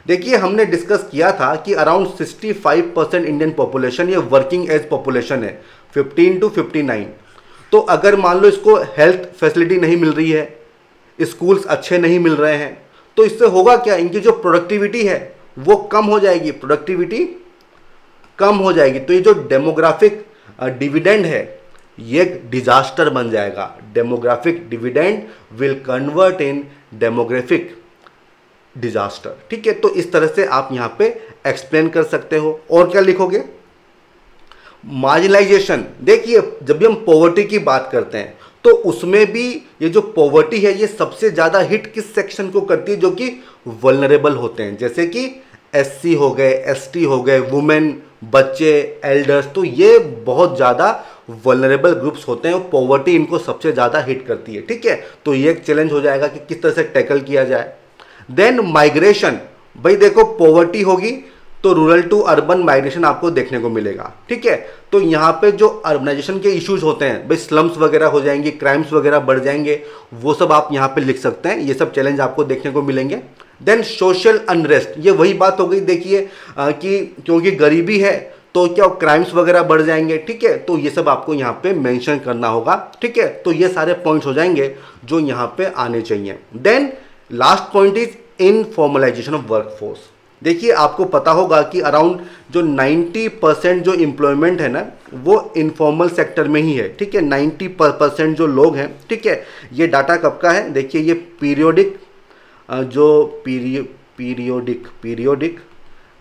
देखिए हमने डिस्कस किया था कि अराउंड 65% इंडियन पॉपुलेशन ये वर्किंग एज पॉपुलेशन है, 15 to 59। तो अगर मान लो इसको हेल्थ फैसिलिटी नहीं मिल रही है, स्कूल्स अच्छे नहीं मिल रहे हैं, तो इससे होगा क्या, इनकी जो प्रोडक्टिविटी है वो कम हो जाएगी, प्रोडक्टिविटी कम हो जाएगी। तो ये जो डेमोग्राफिक डिविडेंड है ये एक डिजास्टर बन जाएगा। Demographic dividend will convert in demographic disaster. ठीक है, तो इस तरह से आप यहाँ पे एक्सप्लेन कर सकते हो। और क्या लिखोगे? मार्जिनलाइजेशन। देखिए जब भी हम पॉवर्टी की बात करते हैं तो उसमें भी ये जो पॉवर्टी है ये सबसे ज़्यादा हिट किस सेक्शन को करती है? जो कि वल्नरेबल होते हैं, जैसे कि एससी हो गए, एसटी हो गए, वुमेन, बच्चे, एल्डर्स। तो ये बहुत ज़्यादा वल्नरेबल ग्रुप्स होते हैं और पॉवर्टी इनको सबसे ज़्यादा हिट करती है। ठीक है, तो ये एक चैलेंज हो जाएगा कि किस तरह से टैकल किया जाए। Then migration. भाई देखो पॉवर्टी होगी तो रूरल टू अर्बन माइग्रेशन आपको देखने को मिलेगा। ठीक है, तो यहाँ पे जो अर्बनाइजेशन के इश्यूज होते हैं, भाई स्लम्स वगैरह हो जाएंगी, क्राइम्स वगैरह बढ़ जाएंगे, वो सब आप यहाँ पे लिख सकते हैं। ये सब चैलेंज आपको देखने को मिलेंगे। Then social unrest. ये वही बात हो गई देखिए कि क्योंकि गरीबी है तो क्या क्राइम्स वगैरह बढ़ जाएंगे। ठीक है, तो ये सब आपको यहाँ पे मेंशन करना होगा। ठीक है, तो ये सारे पॉइंट्स हो जाएंगे जो यहाँ पे आने चाहिए। Then last point is informalisation of workforce. देखिए आपको पता होगा कि अराउंड जो 90% जो एम्प्लॉयमेंट है ना वो इनफॉर्मल सेक्टर में ही है। ठीक है, 90% जो लोग हैं, ठीक है, ये डाटा कब का है? देखिए ये periodic periodic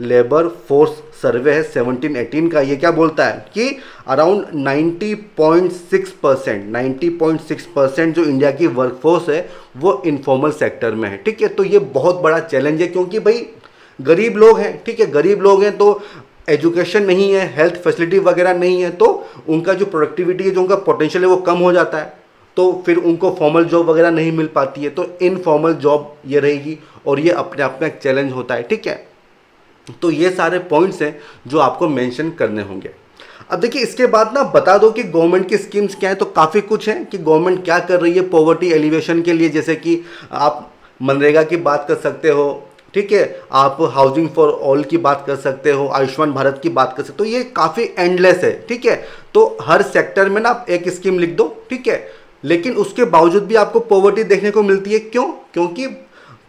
labour force survey है 17-18 का। ये क्या बोलता है कि अराउंड 90.6% जो इंडिया की वर्कफोर्स है वो इनफॉर्मल सेक्टर में है। ठीक है, तो ये बहुत बड़ा चैलेंज है, क्योंकि भाई गरीब लोग हैं। ठीक है, गरीब लोग हैं तो एजुकेशन नहीं है, हेल्थ फैसिलिटी वगैरह नहीं है, तो उनका जो प्रोडक्टिविटी है, जो उनका पोटेंशियल है वो कम हो जाता है। तो फिर उनको फॉर्मल जॉब वगैरह नहीं मिल पाती है, तो इनफॉर्मल जॉब ये रहेगी और ये अपने आप में एक चैलेंज होता है। ठीक है, तो ये सारे पॉइंट्स हैं जो आपको मेंशन करने होंगे। अब देखिए इसके बाद ना बता दो कि गवर्नमेंट की स्कीम्स क्या है। तो काफ़ी कुछ है कि गवर्नमेंट क्या कर रही है पॉवर्टी एलिवेशन के लिए। जैसे कि आप मनरेगा की बात कर सकते हो, ठीक है, आप हाउसिंग फॉर ऑल की बात कर सकते हो, आयुष्मान भारत की बात कर सकते हो। ये काफ़ी एंडलेस है। ठीक है, तो हर सेक्टर में ना आप एक स्कीम लिख दो। ठीक है, लेकिन उसके बावजूद भी आपको पॉवर्टी देखने को मिलती है। क्यों? क्योंकि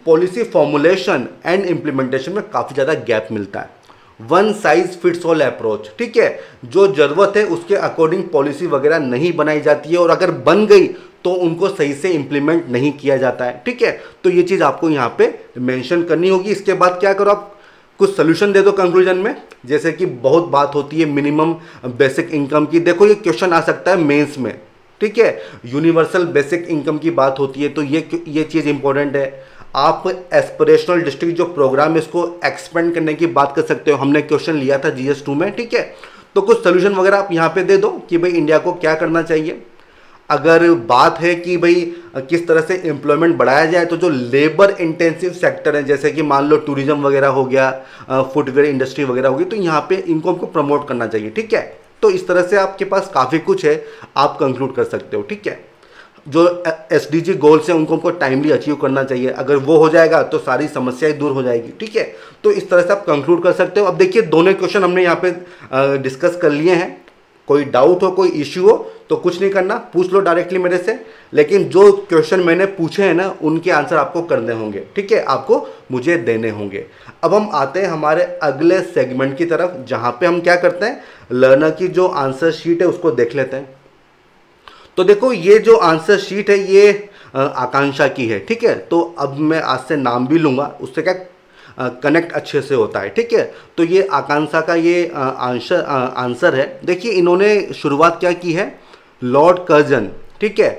पॉलिसी फॉर्मुलेशन एंड इम्प्लीमेंटेशन में काफ़ी ज़्यादा गैप मिलता है। One size fits all approach. ठीक है, जो ज़रूरत है उसके अकॉर्डिंग पॉलिसी वगैरह नहीं बनाई जाती है, और अगर बन गई तो उनको सही से इम्प्लीमेंट नहीं किया जाता है। ठीक है, तो ये चीज़ आपको यहाँ पे मेंशन करनी होगी। इसके बाद क्या करो, आप कुछ सोल्यूशन दे दो कंक्लूजन में। जैसे कि बहुत बात होती है मिनिमम बेसिक इनकम की। देखो ये क्वेश्चन आ सकता है मेंस में। ठीक है, यूनिवर्सल बेसिक इनकम की बात होती है, तो ये चीज़ इंपॉर्टेंट है। आप एस्पिरेशनल डिस्ट्रिक्ट जो प्रोग्राम है इसको एक्सपेंड करने की बात कर सकते हो। हमने क्वेश्चन लिया था GS2 में, ठीक है। तो कुछ सोल्यूशन वगैरह आप यहाँ पे दे दो कि भाई इंडिया को क्या करना चाहिए। अगर बात है कि भाई किस तरह से एम्प्लॉयमेंट बढ़ाया जाए, तो जो लेबर इंटेंसिव सेक्टर है जैसे कि मान लो टूरिज्म वगैरह हो गया, फुटवेयर इंडस्ट्री वगैरह होगी, तो यहाँ पे इनको हमको प्रमोट करना चाहिए, ठीक है। तो इस तरह से आपके पास काफ़ी कुछ है, आप कंक्लूड कर सकते हो, ठीक है। जो SDG गोल्स हैं उनको हमको टाइमली अचीव करना चाहिए, अगर वो हो जाएगा तो सारी समस्याएं दूर हो जाएगी, ठीक है। तो इस तरह से आप कंक्लूड कर सकते हो। अब देखिए दोनों क्वेश्चन हमने यहाँ पे डिस्कस कर लिए हैं। कोई डाउट हो, कोई इश्यू हो तो कुछ नहीं करना, पूछ लो डायरेक्टली मेरे से, लेकिन जो क्वेश्चन मैंने पूछे हैं ना उनके आंसर आपको करने होंगे, ठीक है, आपको मुझे देने होंगे। अब हम आते हैं हमारे अगले सेगमेंट की तरफ, जहां पे हम क्या करते हैं, लर्नर की जो आंसर शीट है उसको देख लेते हैं। तो देखो ये जो आंसर शीट है ये आकांक्षा की है, ठीक है। तो अब मैं आज से नाम भी लूँगा, उससे क्या कनेक्ट अच्छे से होता है, ठीक है। तो ये आकांक्षा का ये आंसर है। देखिए इन्होंने शुरुआत क्या की है, लॉर्ड कर्जन, ठीक है,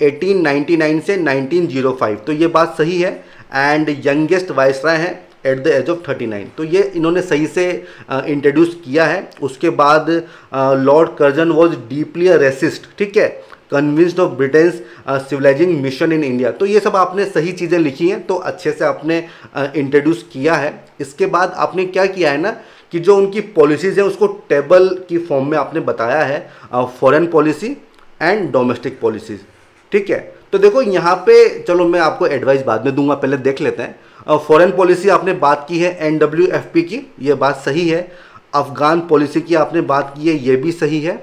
1899 से 1905, तो ये बात सही है। एंड यंगेस्ट वाइसराय हैं एट द एज ऑफ 39, तो ये इन्होंने सही से इंट्रोड्यूस किया है। उसके बाद Lord Curzon was deeply a resist, ठीक है, convinced of Britain's civilising mission in India. तो ये सब आपने सही चीज़ें लिखी हैं, तो अच्छे से आपने इंट्रोड्यूस किया है। इसके बाद आपने क्या किया है ना कि जो उनकी पॉलिसीज़ हैं उसको टेबल की फॉर्म में आपने बताया है, foreign policy and domestic policies, ठीक है। तो देखो यहाँ पे, चलो मैं आपको एडवाइस बाद में दूंगा, पहले देख लेते हैं। फॉरेन पॉलिसी आपने बात की है NWFP की, ये बात सही है। अफगान पॉलिसी की आपने बात की है, ये भी सही है।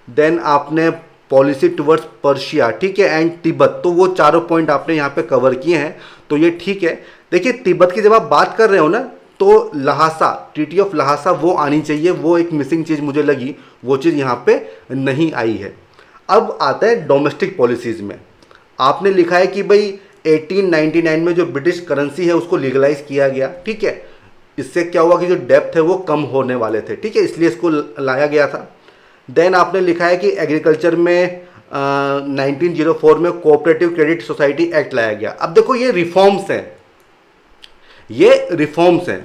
देन आपने पॉलिसी टुवर्ड्स पर्शिया, ठीक है, एंड तिब्बत, तो वो चारों पॉइंट आपने यहाँ पे कवर किए हैं, तो ये ठीक है। देखिए तिब्बत की जब आप बात कर रहे हो ना, तो लहासा, ट्रीटी ऑफ लहासा वो आनी चाहिए, वो एक मिसिंग चीज़ मुझे लगी, वो चीज़ यहाँ पे नहीं आई है। अब आता है डोमेस्टिक पॉलिसीज़ में, आपने लिखा है कि भाई 1899 में जो ब्रिटिश करेंसी है उसको लीगलाइज किया गया, ठीक है। इससे क्या हुआ कि जो डेप्थ है वो कम होने वाले थे, ठीक है, इसलिए इसको लाया गया था। देन आपने लिखा है कि एग्रीकल्चर में 1904 में कोऑपरेटिव क्रेडिट सोसाइटी एक्ट लाया गया। अब देखो ये रिफॉर्म्स हैं, ये रिफॉर्म्स हैं।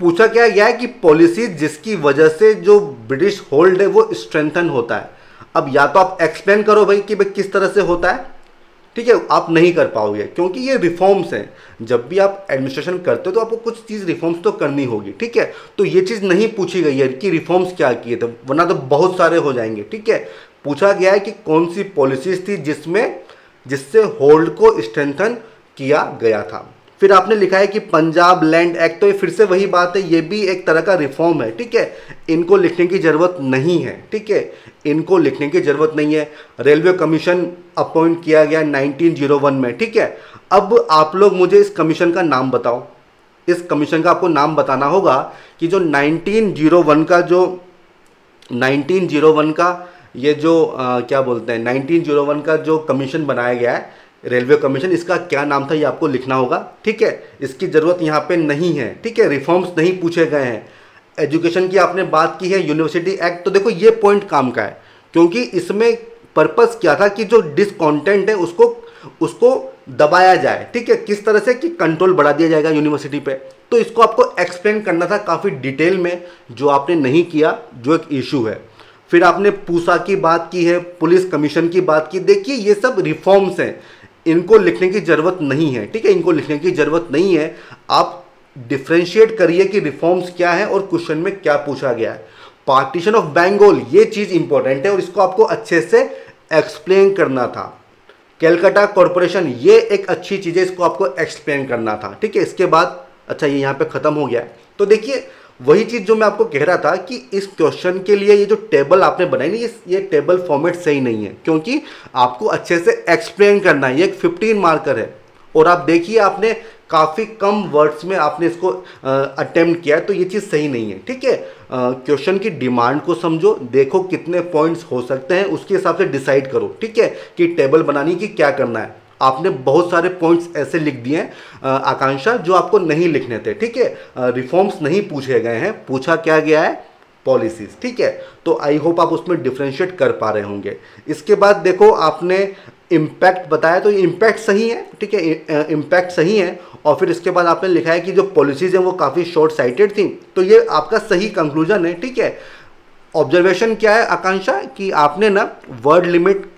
पूछा क्या गया है कि पॉलिसी जिसकी वजह से जो ब्रिटिश होल्ड है वो स्ट्रेंथन होता है। अब या तो आप एक्सप्लेन करो भाई कि भाई किस तरह से होता है, ठीक है, आप नहीं कर पाओगे क्योंकि ये रिफॉर्म्स हैं। जब भी आप एडमिनिस्ट्रेशन करते हो तो आपको कुछ चीज़ रिफॉर्म्स तो करनी होगी, ठीक है। तो ये चीज़ नहीं पूछी गई है कि रिफॉर्म्स क्या किए थे, वरना तो बहुत सारे हो जाएंगे, ठीक है। पूछा गया है कि कौन सी पॉलिसीज थी जिससे होल्ड को स्ट्रेंथन किया गया था। फिर आपने लिखा है कि पंजाब लैंड एक्ट, तो ये फिर से वही बात है, ये भी एक तरह का रिफॉर्म है, ठीक है। इनको लिखने की ज़रूरत नहीं है, ठीक है, इनको लिखने की ज़रूरत नहीं है। रेलवे कमीशन अपॉइंट किया गया 1901 में, ठीक है। अब आप लोग मुझे इस कमीशन का नाम बताओ, इस कमीशन का आपको नाम बताना होगा कि जो 1901 का ये जो क्या बोलते हैं 1901 का जो कमीशन बनाया गया है, रेलवे कमीशन, इसका क्या नाम था ये आपको लिखना होगा, ठीक है। इसकी ज़रूरत यहाँ पे नहीं है, ठीक है, रिफॉर्म्स नहीं पूछे गए हैं। एजुकेशन की आपने बात की है, यूनिवर्सिटी एक्ट, तो देखो ये पॉइंट काम का है क्योंकि इसमें पर्पस क्या था कि जो डिसकॉन्टेंट है उसको दबाया जाए, ठीक है, किस तरह से कि कंट्रोल बढ़ा दिया जाएगा यूनिवर्सिटी पे। तो इसको आपको एक्सप्लेन करना था काफ़ी डिटेल में, जो आपने नहीं किया, जो एक इशू है। फिर आपने पूसा की बात की है, पुलिस कमीशन की बात की। देखिए ये सब रिफॉर्म्स हैं, इनको लिखने की ज़रूरत नहीं है, ठीक है, इनको लिखने की ज़रूरत नहीं है। आप डिफ्रेंशिएट करिए कि रिफॉर्म्स क्या है और क्वेश्चन में क्या पूछा गया है। पार्टीशन ऑफ बंगाल, ये चीज़ इंपॉर्टेंट है और इसको आपको अच्छे से एक्सप्लेन करना था। कैलकाटा कॉरपोरेशन, ये एक अच्छी चीज़ है, इसको आपको एक्सप्लेन करना था, ठीक है। इसके बाद अच्छा ये यहाँ पे ख़त्म हो गया है। तो देखिए वही चीज़ जो मैं आपको कह रहा था कि इस क्वेश्चन के लिए ये जो टेबल आपने बनाई ना, ये टेबल फॉर्मेट सही नहीं है क्योंकि आपको अच्छे से एक्सप्लेन करना है। ये एक 15 मार्कर है और आप देखिए आपने काफ़ी कम वर्ड्स में आपने इसको अटेम्प्ट किया है, तो ये चीज़ सही नहीं है, ठीक है। क्वेश्चन की डिमांड को समझो, देखो कितने पॉइंट्स हो सकते हैं, उसके हिसाब से डिसाइड करो, ठीक है, कि टेबल बनानी की क्या करना है। आपने बहुत सारे पॉइंट्स ऐसे लिख दिए हैं आकांक्षा जो आपको नहीं लिखने थे, ठीक है। रिफॉर्म्स नहीं पूछे गए हैं, पूछा क्या गया है, पॉलिसीज, ठीक है। तो आई होप आप उसमें डिफ्रेंशिएट कर पा रहे होंगे। इसके बाद देखो आपने इम्पैक्ट बताया, तो इम्पैक्ट सही है, ठीक है, इम्पैक्ट सही है। और फिर इसके बाद आपने लिखा है कि जो पॉलिसीज़ हैं वो काफ़ी शॉर्ट साइटेड थी, तो ये आपका सही कंक्लूजन है, ठीक है। ऑब्जर्वेशन क्या है आकांक्षा, कि आपने ना वर्ड लिमिट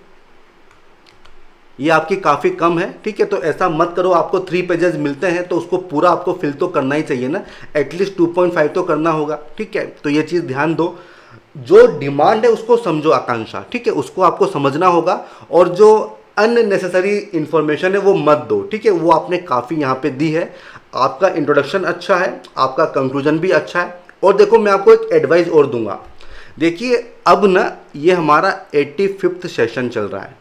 ये आपकी काफ़ी कम है, ठीक है, तो ऐसा मत करो। आपको 3 पेजेस मिलते हैं तो उसको पूरा आपको फिल तो करना ही चाहिए ना, एटलीस्ट 2.5 तो करना होगा, ठीक है। तो ये चीज़ ध्यान दो, जो डिमांड है उसको समझो आकांक्षा, ठीक है, उसको आपको समझना होगा। और जो अननेसेसरी इंफॉर्मेशन है वो मत दो, ठीक है, वो आपने काफ़ी यहाँ पे दी है। आपका इंट्रोडक्शन अच्छा है, आपका कंक्लूजन भी अच्छा है। और देखो मैं आपको एक एडवाइस और दूंगा, देखिए अब ना ये हमारा 85वां सेशन चल रहा है,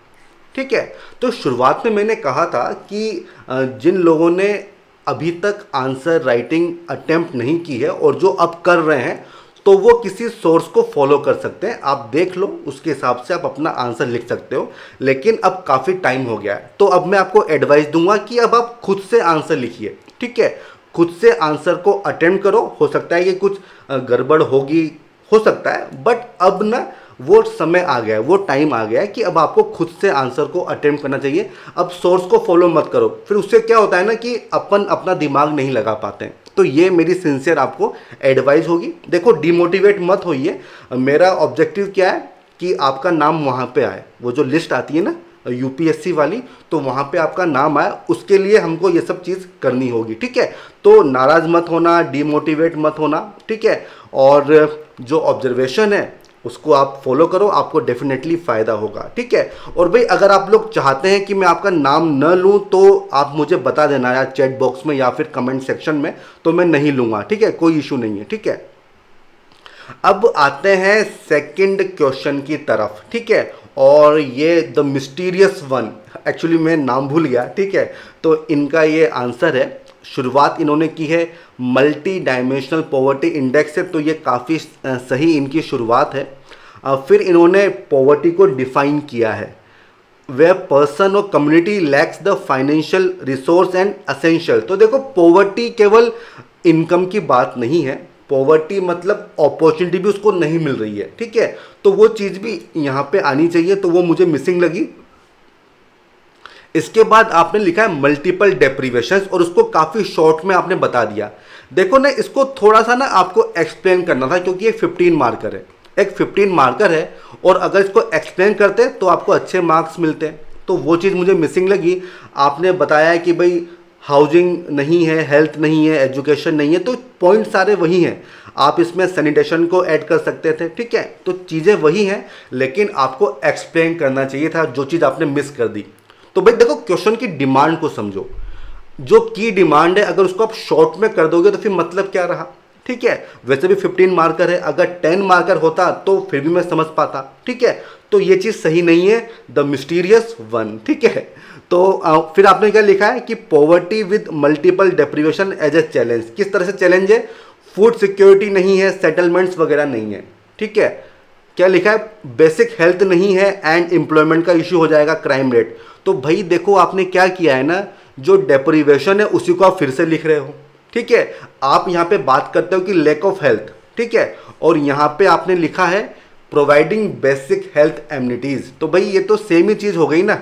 ठीक है। तो शुरुआत में मैंने कहा था कि जिन लोगों ने अभी तक आंसर राइटिंग अटेम्प्ट नहीं की है और जो अब कर रहे हैं, तो वो किसी सोर्स को फॉलो कर सकते हैं, आप देख लो, उसके हिसाब से आप अपना आंसर लिख सकते हो। लेकिन अब काफ़ी टाइम हो गया है, तो अब मैं आपको एडवाइस दूंगा कि अब आप खुद से आंसर लिखिए, ठीक है। खुद से आंसर को अटेम्प्ट करो, हो सकता है कि कुछ गड़बड़ होगी, हो सकता है, बट अब ना वो समय आ गया है, वो टाइम आ गया है कि अब आपको खुद से आंसर को अटेम्प्ट करना चाहिए। अब सोर्स को फॉलो मत करो, फिर उससे क्या होता है ना कि अपन अपना दिमाग नहीं लगा पाते हैं। तो ये मेरी सिंसियर आपको एडवाइस होगी। देखो डिमोटिवेट मत होइए, मेरा ऑब्जेक्टिव क्या है कि आपका नाम वहाँ पे आए, वो जो लिस्ट आती है ना यूपीएससी वाली, तो वहाँ पे आपका नाम आए, उसके लिए हमको ये सब चीज़ करनी होगी, ठीक है। तो नाराज़ मत होना, डिमोटिवेट मत होना, ठीक है। और जो ऑब्जर्वेशन है उसको आप फॉलो करो, आपको डेफिनेटली फ़ायदा होगा, ठीक है। और भाई अगर आप लोग चाहते हैं कि मैं आपका नाम न लूँ तो आप मुझे बता देना यार चैट बॉक्स में या फिर कमेंट सेक्शन में, तो मैं नहीं लूँगा, ठीक है, कोई इशू नहीं है, ठीक है। अब आते हैं सेकंड क्वेश्चन की तरफ, ठीक है। और ये द मिस्टीरियस वन, एक्चुअली मैं नाम भूल गया, ठीक है। तो इनका ये आंसर है, शुरुआत इन्होंने की है मल्टी डायमेंशनल पॉवर्टी इंडेक्स से, तो ये काफ़ी सही इनकी शुरुआत है। फिर इन्होंने पॉवर्टी को डिफाइन किया है, वे पर्सन और community lakhs the financial resource and essential. तो देखो पॉवर्टी केवल इनकम की बात नहीं है, पॉवर्टी मतलब अपॉर्चुनिटी भी उसको नहीं मिल रही है, ठीक है। तो वो चीज़ भी यहाँ पे आनी चाहिए, तो वो मुझे मिसिंग लगी। इसके बाद आपने लिखा है मल्टीपल डेप्रीवेशंस, और उसको काफ़ी शॉर्ट में आपने बता दिया। देखो ना इसको थोड़ा सा ना आपको एक्सप्लेन करना था, क्योंकि ये 15 मार्कर है, एक 15 मार्कर है, और अगर इसको एक्सप्लेन करते तो आपको अच्छे मार्क्स मिलते हैं। तो वो चीज़ मुझे मिसिंग लगी। आपने बताया कि भाई हाउसिंग नहीं है, हेल्थ नहीं है, एजुकेशन नहीं है, तो पॉइंट सारे वही हैं। आप इसमें सैनिटेशन को ऐड कर सकते थे, ठीक है, तो चीज़ें वही हैं, लेकिन आपको एक्सप्लेन करना चाहिए था, जो चीज़ आपने मिस कर दी। तो भाई देखो क्वेश्चन की डिमांड को समझो, जो की डिमांड है अगर उसको आप शॉर्ट में कर दोगे तो फिर मतलब क्या रहा, ठीक है। वैसे भी 15 मार्कर है, अगर 10 मार्कर होता तो फिर भी मैं समझ पाता, ठीक है। तो ये चीज़ सही नहीं है, द मिस्टीरियस वन, ठीक है। तो फिर आपने क्या लिखा है कि poverty with multiple deprivation as a challenge. किस तरह से चैलेंज है, फूड सिक्योरिटी नहीं है, सेटलमेंट्स वगैरह नहीं है, ठीक है। क्या लिखा है, बेसिक हेल्थ नहीं है एंड एम्प्लॉयमेंट का इश्यू हो जाएगा, क्राइम रेट। तो भाई देखो आपने क्या किया है ना, जो डेप्रीवेशन है उसी को आप फिर से लिख रहे हो, ठीक है। आप यहाँ पे बात करते हो कि लैक ऑफ हेल्थ, ठीक है, और यहाँ पे आपने लिखा है प्रोवाइडिंग बेसिक हेल्थ एमिनिटीज़। तो भाई ये तो सेम ही चीज़ हो गई ना,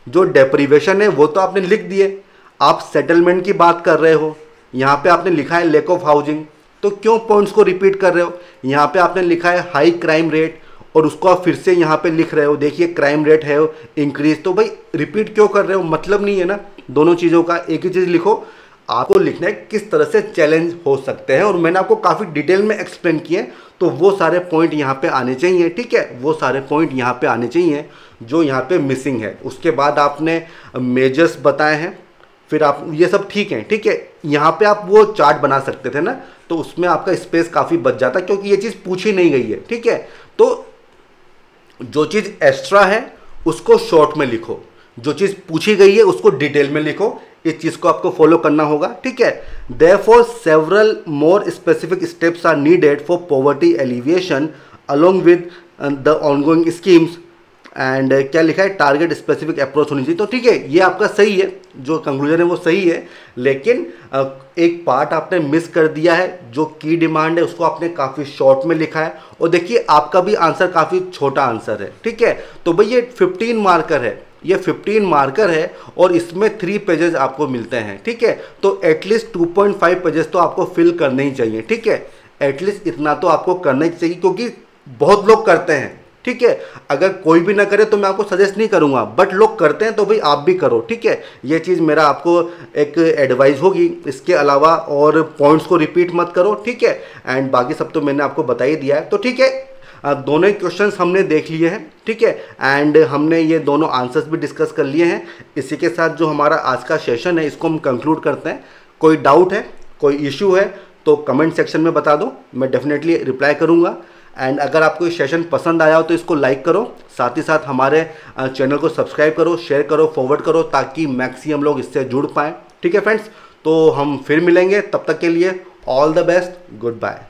जो डेप्रीवेशन है वो तो आपने लिख दिए, आप सेटलमेंट की बात कर रहे हो, यहाँ पे आपने लिखा है लैक ऑफ हाउसिंग, तो क्यों पॉइंट्स को रिपीट कर रहे हो। यहाँ पे आपने लिखा है हाई क्राइम रेट, और उसको आप फिर से यहाँ पे लिख रहे हो, देखिए क्राइम रेट है इंक्रीज, तो भाई रिपीट क्यों कर रहे हो, मतलब नहीं है ना दोनों चीज़ों का, एक ही चीज़ लिखो। आपको लिखना है किस तरह से चैलेंज हो सकते हैं, और मैंने आपको काफ़ी डिटेल में एक्सप्लेन किए, तो वो सारे पॉइंट यहाँ पे आने चाहिए, ठीक है, वो सारे पॉइंट यहाँ पे आने चाहिए जो यहाँ पे मिसिंग है। उसके बाद आपने मेजर्स बताए हैं, फिर आप ये सब ठीक है, ठीक है। यहाँ पे आप वो चार्ट बना सकते थे ना, तो उसमें आपका स्पेस काफ़ी बच जाता, क्योंकि ये चीज़ पूछी नहीं गई है, ठीक है। तो जो चीज़ एक्स्ट्रा है उसको शॉर्ट में लिखो, जो चीज़ पूछी गई है उसको डिटेल में लिखो, इस चीज़ को आपको फॉलो करना होगा, ठीक है। Therefore several more specific steps are needed for poverty alleviation along with the ongoing schemes, and क्या लिखा है, टारगेट स्पेसिफिक अप्रोच होनी चाहिए। तो ठीक है, ये आपका सही है, जो कंक्लूजन है वो सही है, लेकिन एक पार्ट आपने मिस कर दिया है, जो की डिमांड है उसको आपने काफ़ी शॉर्ट में लिखा है, और देखिए आपका भी आंसर काफ़ी छोटा आंसर है, ठीक है। तो भाई ये 15 मार्कर है, ये 15 मार्कर है और इसमें 3 पेजेस आपको मिलते हैं, ठीक है। तो एटलीस्ट 2.5 पेजेस तो आपको फिल करने ही चाहिए, ठीक है। एटलीस्ट इतना तो आपको करना ही चाहिए, क्योंकि बहुत लोग करते हैं, ठीक है। अगर कोई भी ना करे तो मैं आपको सजेस्ट नहीं करूंगा, बट लोग करते हैं तो भाई आप भी करो, ठीक है। ये चीज़ मेरा आपको एक एडवाइस होगी। इसके अलावा और पॉइंट्स को रिपीट मत करो, ठीक है। एंड बाकी सब तो मैंने आपको बता ही दिया है, तो ठीक है। दोनों ही क्वेश्चंस हमने देख लिए हैं, ठीक है। एंड हमने ये दोनों आंसर्स भी डिस्कस कर लिए हैं। इसी के साथ जो हमारा आज का सेशन है इसको हम कंक्लूड करते हैं। कोई डाउट है, कोई इशू है तो कमेंट सेक्शन में बता दो, मैं डेफिनेटली रिप्लाई करूँगा। एंड अगर आपको ये सेशन पसंद आया हो तो इसको लाइक करो, साथ ही साथ हमारे चैनल को सब्सक्राइब करो, शेयर करो, फॉरवर्ड करो, ताकि मैक्सिमम लोग इससे जुड़ पाएँ, ठीक है फ्रेंड्स। तो हम फिर मिलेंगे, तब तक के लिए all the best, good bye.